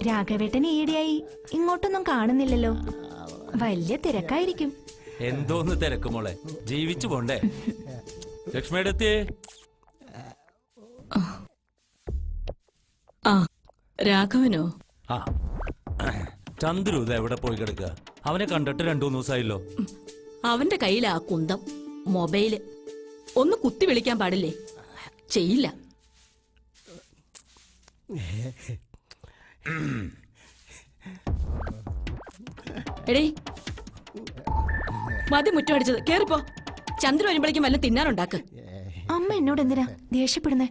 രാഘവേട്ടൻ ഈയിടെയായി ഇങ്ങോട്ടൊന്നും കാണുന്നില്ലല്ലോ. വലിയ തിരക്കായിരിക്കും. എന്തോന്ന് തിരക്ക് മോളെ, ജീവിച്ചു പോണ്ടേ. ലക്ഷ്മിയുടെ എത്തിയേ. രാഘവനോ? ആ, ചന്ദ്രു ഇത് എവിടെ പോയി കിടക്കുക? അവനെ കണ്ടിട്ട് 2-3 ദിവസമായല്ലോ. അവന്റെ കയ്യിലാ കുന്തം, മൊബൈല്. ഒന്ന് കുത്തി വിളിക്കാൻ പാടില്ലേ? ചെയ്യില്ല. എടേ, മതി മുറ്റം അടിച്ചത്. കേറിപ്പോ. ചന്ദ്രൻ വരുമ്പോഴേക്കും വല്ല തിന്നാനുണ്ടാക്ക്. അമ്മ എന്നോട് എന്തിനാ ദേഷ്യപ്പെടുന്നേ?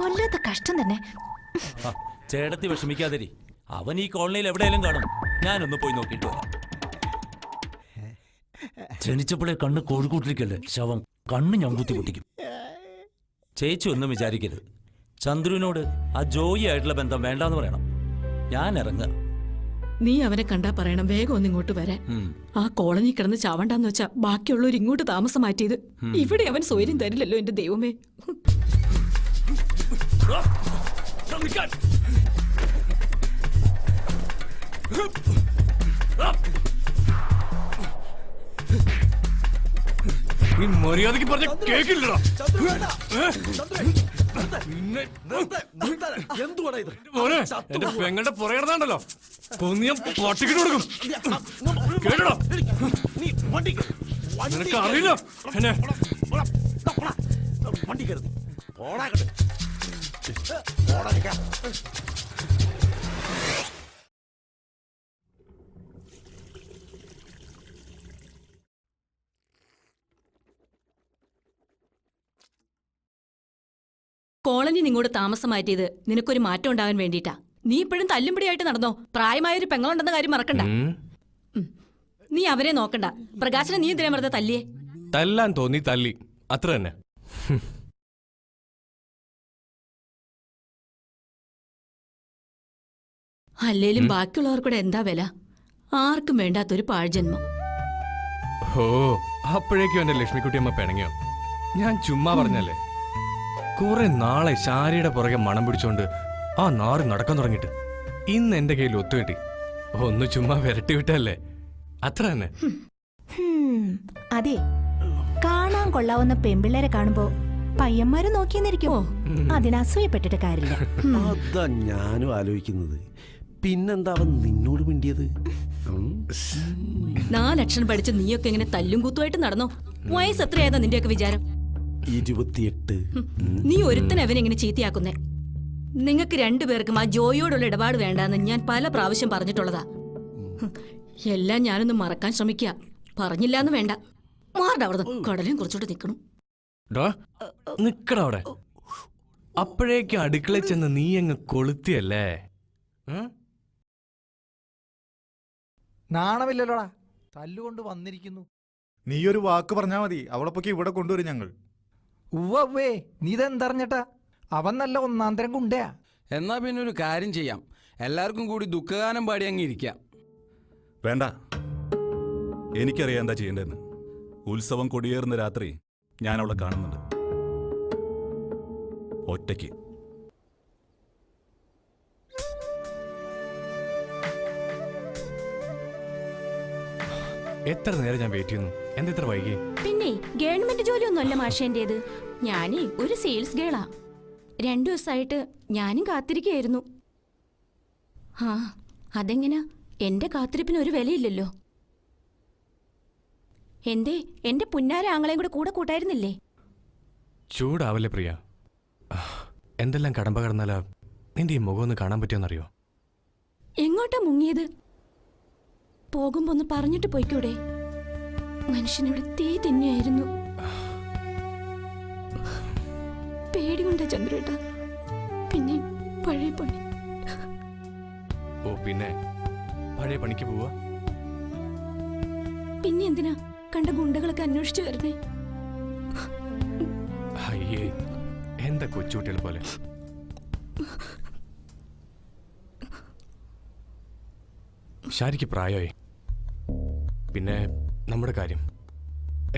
വല്ലാത്ത കഷ്ടം തന്നെ. ചേടത്തി വിഷമിക്കാതിരി. അവൻ ഈ കോളനിയിൽ എവിടെയെങ്കിലും കാണും. ഞാനൊന്ന് പോയി നോക്കിയിട്ട് വരാം. ജനിച്ചപ്പോഴേ കണ്ണ് കോഴിക്കൂട്ടിരിക്കല്ലേ ശവം. കണ്ണ് ഞാൻ കുത്തി പൊട്ടിക്കും. ചേച്ചി ഒന്നും വിചാരിക്കരുത്. ചന്ദ്രുവിനോട് ആ ജോയി ആയിട്ടുള്ള ബന്ധം വേണ്ടാന്ന് പറയണം. ഞാൻ ഇറങ്ങുക. നീ അവനെ കണ്ടാ പറയണം വേഗം ഒന്ന് ഇങ്ങോട്ട് വരാൻ. ആ കോളനി കിടന്ന് ചാവണ്ടാന്ന് വെച്ചാ ബാക്കിയുള്ളവർ ഇങ്ങോട്ട് താമസം മാറ്റിയത്. ഇവിടെ അവൻ സ്വൈര്യം തരില്ലല്ലോ എന്റെ ദൈവമേ. നീ മര്യാദക്ക് പറഞ്ഞ കേക്കില്ലടാ. എന്റെ പെങ്ങളുടെ പുറകിടന്നാണ്ടല്ലോ കൊന്നിയ പട്ടിക്കിട്ട് കൊടുക്കും. കേട്ടോ, നിനക്ക് അറിയില്ല എന്നെ. കോളനി നിങ്ങോട്ട് താമസം മാറ്റിയത് നിനക്കൊരു മാറ്റം ഉണ്ടാകാൻ വേണ്ടിട്ടാ. നീ ഇപ്പോഴും തല്ലുംപിടിയായിട്ട് നടന്നോ? പ്രായമായൊരു പെങ്ങളുണ്ടെന്ന കാര്യം മറക്കണ്ട. നീ അവരെ നോക്കണ്ട. പ്രകാശനെ നീ എന്തിനാ വെറുതെ തല്ലിയേ? തല്ലാൻ തോന്നി തല്ലി, അത്ര തന്നെ. അല്ലേലും ബാക്കിയുള്ളവർക്കൂടെ എന്താ വില? ആർക്കും വേണ്ടാത്തൊരു പാഴ്ജന്മം. ഓ, അപ്പോഴേക്കും എന്റെ ലക്ഷ്മിക്കുട്ടിയമ്മ പിണങ്ങിയോ? ഞാൻ ചുമ്മാ പറഞ്ഞല്ലേ. കുറെ നാളെ ശാരിയുടെ പുറകെ മണം പിടിച്ചോണ്ട് ആ നാറ് നടക്കാൻ തുടങ്ങിയിട്ട് ഇന്ന് എന്റെ കയ്യിൽ ഒത്തുകെട്ടി. ഒന്ന് ചുമ്മാ വിരട്ടി വിട്ടല്ലേ, അത്ര തന്നെ. അതെ, കാണാൻ കൊള്ളാവുന്ന പെമ്പിള്ളേരെ കാണുമ്പോ പയ്യന്മാര് നോക്കിയെന്നിരിക്കുമോ? അതിനസൂയപ്പെട്ടിട്ട് കാര്യമില്ല. അതാ ഞാനും ആലോചിക്കുന്നത്. പിന്നെന്താ അവൻ നിന്നോട് മിണ്ടിയത്? 4 അക്ഷരം പഠിച്ച് നീയൊക്കെ ഇങ്ങനെ തല്ലും കുത്തുമായിട്ട് നടന്നോ? വയസ്സ് എത്രയായതാ നിന്റെയൊക്കെ വിചാരം? 28. നീ ഒരുത്തനെ അവനെങ്ങനെ ചീത്തയാക്കുന്നേ? നിങ്ങൾക്ക് 2 പേർക്കും ആ ജോയിയോടുള്ള ഇടപാട് വേണ്ടാന്ന് ഞാൻ പല പ്രാവശ്യം പറഞ്ഞിട്ടുള്ളതാ. എല്ലാം ഞാനൊന്ന് മറക്കാൻ ശ്രമിക്കുക. പറഞ്ഞില്ലാന്ന് വേണ്ട. മാറട അവിടെ. കടലും കുറച്ചോട്ട് നിക്കണം. നിക്കട അവിടെ. അപ്പോഴേക്കും അടുക്കള ചെന്ന് നീ അങ്ങ് കൊളുത്തിയല്ലേ. നാണമില്ലല്ലോടാ, തല്ലുകൊണ്ട് വന്നിരിക്കുന്നു. നീ ഒരു വാക്ക് പറഞ്ഞാ മതി, അവളെ പൊക്കി ഇവിടെ കൊണ്ടുവരും ഞങ്ങൾ. ഉവ്വേ, നീ ഇതെന്തറിഞ്ഞട്ടാ? അവൻ നല്ല ഒന്നാന്തരം കുണ്ടയാ. എന്നാ പിന്നെ ഒരു കാര്യം ചെയ്യാം, എല്ലാവർക്കും കൂടി ദുഃഖഗാനം പാടി അങ്ങിരിക്കാം. വേണ്ട, എനിക്കറിയാം എന്താ ചെയ്യേണ്ടതെന്ന്. ഉത്സവം കൊടിയേറുന്ന രാത്രി ഞാൻ അവളെ കാണുന്നുണ്ട്, ഒറ്റയ്ക്ക്. എത്ര നേരം ഞാൻ വെയിറ്റ് ചെയ്യുന്നു, എന്താ ഇത്ര വൈകി? പിന്നെ ഗവൺമെന്റ് ജോലിയൊന്നും അല്ല മാഷേന്റേത്. ഞാനേ ഒരു സെയിൽസ് ഗേളാ. 2 ദിവസമായിട്ട് ഞാനും കാത്തിരിക്കുകയായിരുന്നു. ആ, അതെങ്ങനാ? എന്റെ കാത്തിരിപ്പിന് ഒരു വിലയില്ലല്ലോ. എന്തേ, എന്റെ പുന്നാര ആങ്ങളെയും കൂടെ കൂട്ടായിരുന്നില്ലേ? ചൂടാവല്ലേ പ്രിയ. എന്തെല്ലാം കടമ്പ കടന്നാലാ നിന്റെ ഈ മുഖം ഒന്ന് കാണാൻ പറ്റുമെന്നറിയോ? എങ്ങോട്ടാ മുങ്ങിയത്? പോകുമ്പോ ഒന്ന് പറഞ്ഞിട്ട് പോയിക്കൂടെ? മനുഷ്യനിവിടെ തീ തന്നെയായിരുന്നു. പേടികൊണ്ടാ ചന്ദ്രേട്ടാ. പിന്നെ പഴയ പണി. ഓ, പിന്നെ പഴയ പണിക്ക് പോവാ? പിന്നെ എന്തിനാ കണ്ട ഗുണ്ടകളൊക്കെ അന്വേഷിച്ചു വരുന്നേ? അയ്യേ, എന്താ കൊച്ചുകുട്ടികൾ പോലെ. ശാരിക്ക് പ്രായമായി. പിന്നെ നമ്മുടെ കാര്യം,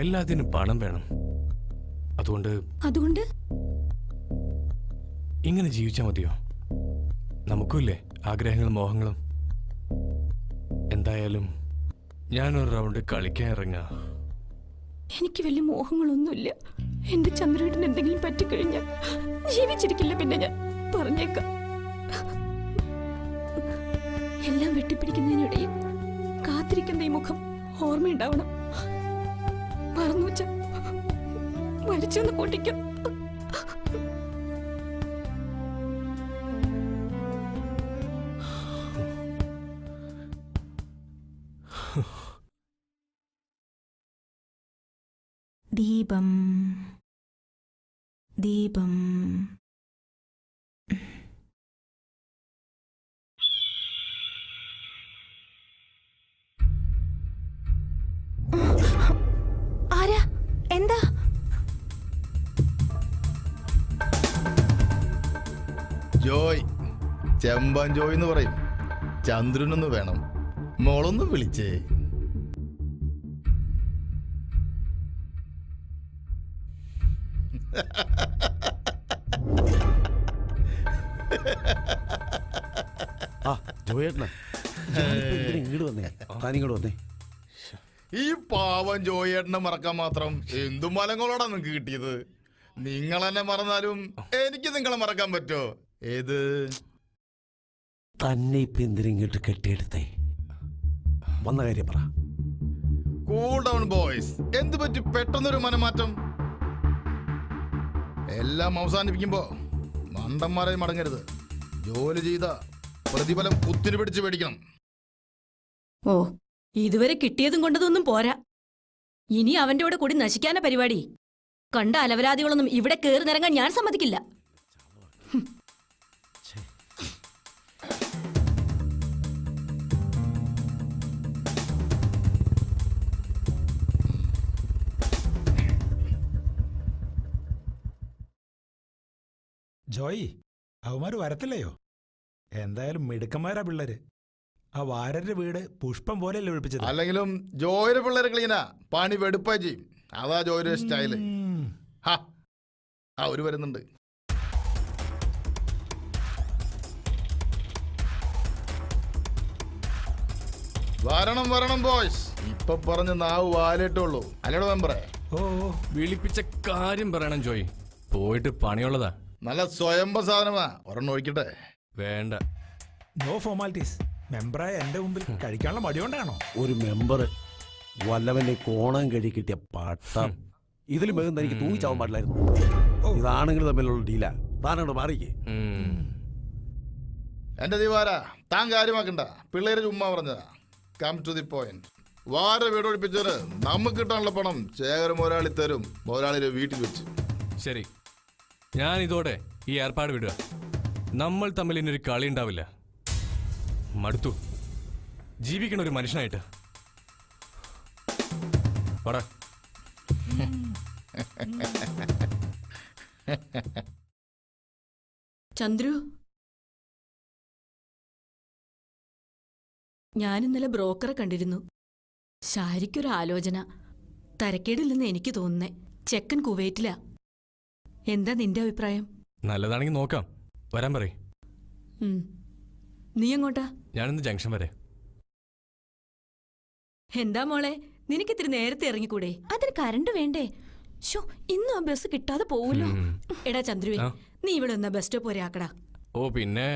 എല്ലാത്തിനും പണം വേണം. അതുകൊണ്ട് അതുകൊണ്ട് ഇങ്ങനെ ജീവിച്ചാൽ മതിയോ? നമുക്കുമില്ലേ ആഗ്രഹങ്ങളും മോഹങ്ങളും. എന്തായാലും ഞാനൊരു റൗണ്ട് കളിക്കാൻ ഇറങ്ങാ. എനിക്ക് വലിയ മോഹങ്ങളൊന്നുമില്ല. എന്റെ ചന്ദ്രേട്ടന് എന്തെങ്കിലും പറ്റിക്കഴിഞ്ഞാൽ ജീവിച്ചിരിക്കില്ല. പിന്നെ ഞാൻ പറഞ്ഞേക്കാം. എല്ലാം വെട്ടിപ്പിടിക്കുന്നതിനിടയിൽ കാത്തിരിക്കുന്ന ഈ മുഖം ഓർമ്മയുണ്ടാവണം. മറന്നു വെച്ച മരിച്ചെന്ന് പൊട്ടിക്കും. ദീപം ദീപം ആരാ? എന്താ? ജോയ്, ചെമ്പൻ ജോയ് എന്ന് പറയും. ചന്ദ്രനൊന്ന് വേണം, മോളൊന്ന് വിളിച്ചേ. ആ ജോയേട്ടനാ, ഇങ്ങോട്ട് വന്നേ, താനിങ്ങോട്ട് വന്നേ. ഈ പാവം ജോയേട്ടനെ മറക്കാൻ മാത്രം എന്തു മലങ്ങളോടാ നിങ്ങക്ക് കിട്ടിയത്? നിങ്ങൾ എന്നെ മറന്നാലും എനിക്ക് നിങ്ങളെ മറക്കാൻ പറ്റോ? ഏത് തന്നെ ഇപ്പൊ എന്തിനിങ്ങോട്ട് കെട്ടിയെടുത്തേ? വന്ന കാര്യം പറ. Cool down boys. എന്ത് പറ്റി പെട്ടെന്നൊരു മനമാറ്റം? എല്ലാം അവസാനിപ്പിക്കുമ്പോ മണ്ടന്മാരെ മടങ്ങരുത്. ജോലി ചെയ്ത പ്രതിഫലം കുത്തിരി പിടിച്ച് മേടിക്കണം. ഓ, ഇതുവരെ കിട്ടിയതും കൊണ്ടതൊന്നും പോരാ. ഇനി അവന്റെ കൂടെ കൂടി നശിക്കാന പരിപാടി. കണ്ട അലവരാദികളൊന്നും ഇവിടെ കേറി നിറങ്ങാൻ ഞാൻ സമ്മതിക്കില്ല. ജോയി, അവന്മാര് വരത്തില്ലയോ? എന്തായാലും മിടുക്കന്മാരാ പിള്ളേര്. ആ വാരരുടെ വീട് പുഷ്പം പോലെയല്ലേ ഒഴിപ്പിച്ചത്? അല്ലെങ്കിലും ജോയിയുടെ പിള്ളേരെ ക്ലീനാ, പണി വെടുപ്പാ ചെയ്യും. അതാ ജോയിയുടെ സ്റ്റൈല്. അവര് വരുന്നുണ്ട്. വരണം വരണം ബോയ്സ്. ഇപ്പൊ പറഞ്ഞ നാവ് വാലിട്ടുള്ളൂ അല്ലേടോ മെമ്പറേ? ഓ, വിളിപ്പിച്ച കാര്യം പറയണം ജോയ്. പോയിട്ട് പണിയുള്ളതാ. നല്ല സ്വയംഭ സാധനമാ. ഒരെണ്ണം ഒഴിക്കട്ടെ? വേണ്ട. No formalities. മെമ്പറായ എന്റെ മുമ്പിൽ കഴിക്കാനുള്ള മടിയോണ്ടാണോ? ഒരു മെമ്പർ വല്ലവന്റെ കോണം കഴി കിട്ടിയ പാട്ടം. ഇതിലും വേഗം തനിക്ക് തൂങ്ങിച്ചാവാൻ പാടില്ലായിരുന്നു. ഇതാണെങ്കിൽ തമ്മിലുള്ള ഡീലാ. താനോട് മാറിക്കേ. എന്റെ ദിവാര, താൻ കാര്യമാക്കണ്ട. പിള്ളേര് ചുമ്മാ പറഞ്ഞതാ. Come to the point. വാര വീട് ഒഴിപ്പിച്ചത് നമുക്ക് കിട്ടാനുള്ള പണം ശേഖരം ഒരാളി തരും. ഒരാളിന്റെ വീട്ടിൽ വെച്ച്. ശരി, ഞാൻ ഇതോടെ ഈ ഏർപ്പാട് വിടുക. നമ്മൾ തമ്മിൽ ഇനിയൊരു കളി ഉണ്ടാവില്ല. മടുത്തു ജീവിക്കണ ഒരു മനുഷ്യനായിട്ട്. പറ. ചന്ദ്രു, ഞാൻ ഇന്നലെ ബ്രോക്കറെ കണ്ടിരുന്നു. ശാരിക്കൊരു ആലോചന. തരക്കേടില്ലെന്ന് എനിക്ക് തോന്നുന്നേ. ചെക്കൻ കുവൈറ്റിലാ. എന്താ നിന്റെ അഭിപ്രായം? നല്ലതാണെങ്കിൽ നോക്കാം. വരാൻ പറയ്. നീ എങ്ങോട്ടാ? ഞാനിന്ന് ജംഗ്ഷൻ വരെ. എന്താ മോളെ, നിനക്കിത്തിരി നേരത്തെ ഇറങ്ങിക്കൂടെ? അതിന് കറണ്ട് വേണ്ടേ? ഷോ, ഇന്നും ആ ബസ് കിട്ടാതെ പോവല്ലോ. എടാ ചന്ദ്രുവേ, നീ ഇവിടെ ഒന്ന് ബസ് സ്റ്റോപ്പ് വരെ ആക്കടാ. ഓ പിന്നെ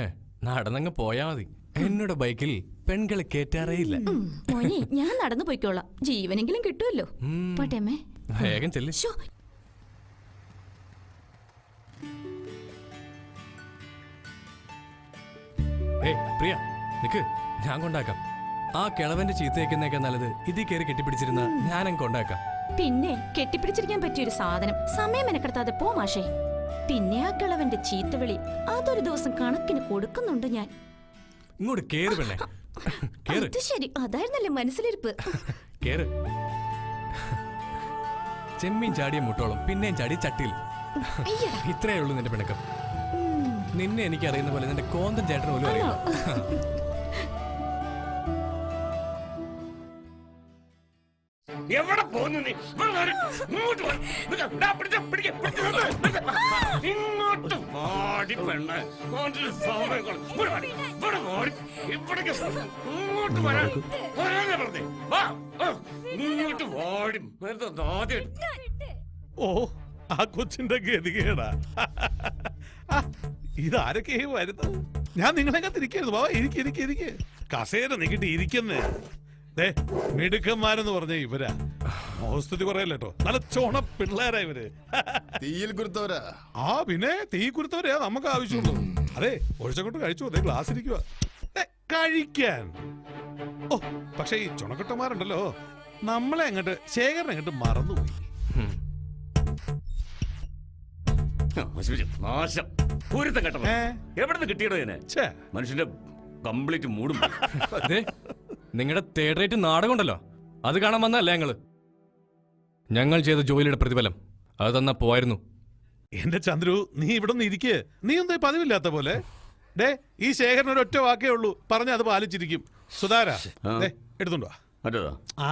നടന്നങ്ങ് പോയാ മതി. എന്നോട് ബൈക്കിൽ പെൺകളെ കേറ്റാറേയില്ല. മോനെ, ഞാൻ നടന്നു പോയിക്കോളാം. ജീവനെങ്കിലും കിട്ടുമല്ലോ. പോട്ടേമ്മേ. വേഗം ചെല്ല്. ഷോ, പ്രിയ നിക്ക്, ഞാൻ കൊണ്ടാക്കാം. ആ കിളവന്റെ ചീത്തയേക്കുന്നേക്കാൾ നല്ലത് ഇതിൽ കയറി കെട്ടിപ്പിടിച്ചിരുന്ന ഞാനങ്ങ് കൊണ്ടാക്കാം. പിന്നെ കെട്ടിപ്പിടിച്ചിരിക്കാൻ പറ്റിയൊരു സാധനം. സമയം മെനക്കെടുത്താതെ പോ മാഷേ. പിന്നെ ആ കിളവന്റെ ചീത്തവിളി അതൊരു ദിവസം കണക്കിന് കൊടുക്കുന്നുണ്ട് ഞാൻ. ഇങ്ങോട്ട് കേറ് പെണ്ണേ, കേറ്. അത് ശരി, അതായിരുന്നല്ലേ മനസ്സിലിരിപ്പ്. കേറ്. ചെമ്മീൻ ചാടിയ മുട്ടോളം പിന്നെയും ചാടി ചട്ടിയിൽ. ഇത്രയേ ഉള്ളൂ നിന്റെ പിണക്കം. നിന്നെ എനിക്ക് അറിയുന്ന പോലെ നിന്റെ കോന്തൻ ചേട്ടൻ പോലും അറിയാം. എവിടെ പോകുന്നു നീ? ഇങ്ങോട്ട് പെണ്ണെ ഓൻ്റെ ഒരു സ്വഭാവം കൊണ്ട്. ഇവിടെ വാടി, ഇവിടെ വാടി, ഇവിടേക്ക് ഇങ്ങോട്ട് വരാൻ. വരാനാ പറഞ്ഞേ. വാ, ആ, ഇങ്ങോട്ട് വാടി. വെറുതെ ആദ്യം ഓ ആ കൊച്ചിന്റെ ഗതികേടാ. ഇതാരൊക്കെ വരുന്നത്? ഞാൻ നിങ്ങളെ കത്തിരിക്കരുത്. ബാബാ ഇരിക്കെ കസേര നീക്കിട്ട് ഇരിക്കുന്നേ. ദേ മിടുക്കന്മാരെന്ന് പറഞ്ഞ ഇവരാ. മോസ്തുതി പറയല്ലോ, നല്ല ചോണ പിള്ളേരാ ഇവര്. തീയിൽ കുരുത്തവരാ. ആ പിന്നെ തീ കുരുത്തവരെയാ നമുക്ക് ആവശ്യമുള്ളൂ. അതെ ഒഴിച്ചങ്ങോട്ട് കഴിച്ചു. അതെ ഗ്ലാസ് ഇരിക്കുക കഴിക്കാൻ. ഓ പക്ഷെ ഈ ചുണക്കുട്ടന്മാരുണ്ടല്ലോ, നമ്മളെ അങ്ങോട്ട് ശേഖരനെ അങ്ങോട്ട് മറന്നുപോയി. നാശം പൂരത്തെ കേട്ടോ. എവിടെ നിന്ന് കിട്ടിയടോ ഇതിനെ? മനുഷ്യന്റെ കംപ്ലീറ്റ് മൂടും. നിങ്ങളുടെ തേർഡ് റേറ്റ് നാടകം ഉണ്ടല്ലോ, അത് കാണാൻ വന്നല്ലേ ഞങ്ങൾ ചെയ്ത ജോലിയുടെ പ്രതിഫലം അത് തന്നാ പോവായിരുന്നു. എന്റെ ചന്ദ്രു, നീ ഇവിടെ നിന്ന് ഇരിക്ക്. നീ എന്താ പതിവില്ലാത്ത പോലെ? ഡേ ഈ ശേഖരൻ ഒരൊറ്റ വാക്കേ ഉള്ളൂ, പറഞ്ഞ അത് പാലിച്ചിരിക്കും. സുധാര എടുത്തുണ്ടോ? മറ്റേതാ? ആ